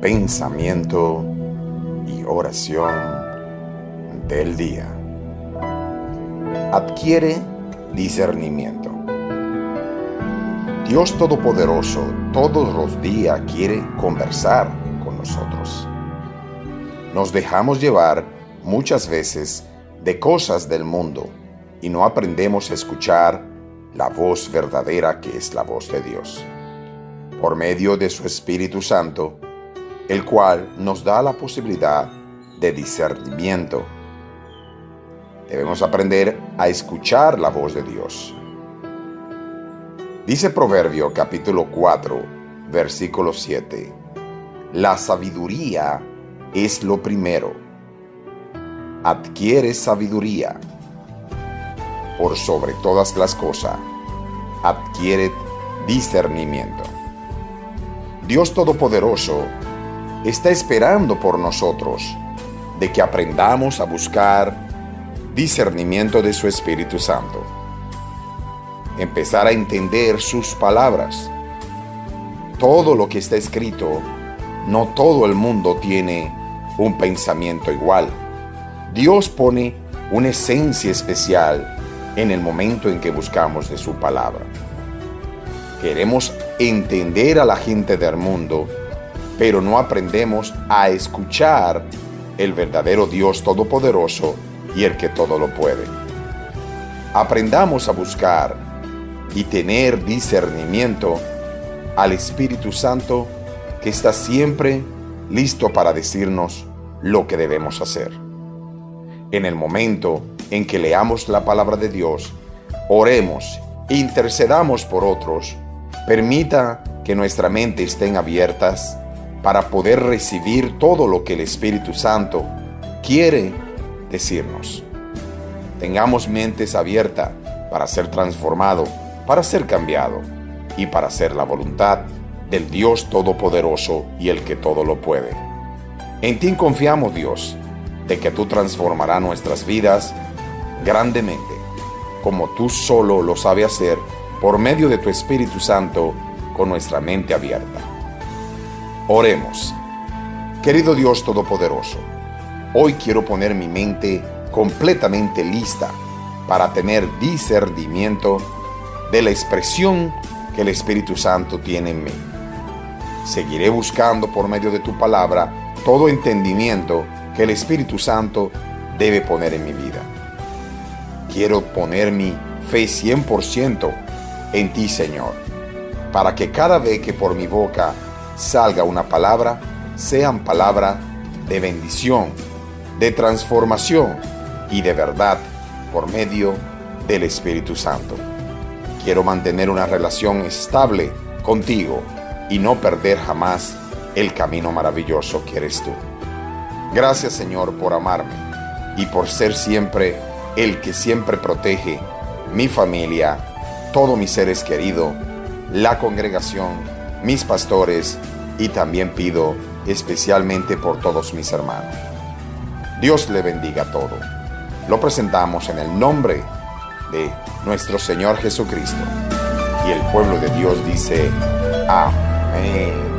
pensamiento y oración del día. Adquiere discernimiento. Dios Todopoderoso todos los días quiere conversar con nosotros. Nos dejamos llevar muchas veces de cosas del mundo y no aprendemos a escuchar la voz verdadera que es la voz de Dios, por medio de su Espíritu Santo, el cual nos da la posibilidad de discernimiento. Debemos aprender a escuchar la voz de Dios. Dice Proverbio capítulo 4, versículo 7. La sabiduría es lo primero. Adquiere sabiduría. Por sobre todas las cosas, adquiere discernimiento. Dios Todopoderoso está esperando por nosotros de que aprendamos a buscar discernimiento de su Espíritu Santo. Empezar a entender sus palabras. Todo lo que está escrito, no todo el mundo tiene un pensamiento igual. Dios pone una esencia especial en el momento en que buscamos de su palabra. Queremos entender a la gente del mundo, pero no aprendemos a escuchar el verdadero Dios Todopoderoso y el que todo lo puede. Aprendamos a buscar y tener discernimiento al Espíritu Santo, que está siempre listo para decirnos lo que debemos hacer. En el momento en que leamos la palabra de Dios, oremos, intercedamos por otros, permita que nuestra mente estén abiertas para poder recibir todo lo que el Espíritu Santo quiere decirnos. Tengamos mentes abiertas para ser transformado, para ser cambiado y para hacer la voluntad del Dios Todopoderoso y el que todo lo puede. En ti confiamos, Dios, de que tú transformarás nuestras vidas grandemente, como tú solo lo sabes hacer por medio de tu Espíritu Santo, con nuestra mente abierta. Oremos. Querido Dios Todopoderoso, hoy quiero poner mi mente completamente lista para tener discernimiento de la expresión que el Espíritu Santo tiene en mí. Seguiré buscando por medio de tu palabra todo entendimiento que el Espíritu Santo debe poner en mi vida. Quiero poner mi fe 100% en ti, Señor, para que cada vez que por mi boca salga una palabra, sean palabras de bendición, de transformación y de verdad por medio del Espíritu Santo. Quiero mantener una relación estable contigo y no perder jamás el camino maravilloso que eres tú. Gracias, Señor, por amarme y por ser siempre el que siempre protege mi familia, todos mis seres queridos, la congregación, mis pastores, y también pido especialmente por todos mis hermanos. Dios le bendiga todo. Lo presentamos en el nombre de nuestro Señor Jesucristo. Y el pueblo de Dios dice: amén.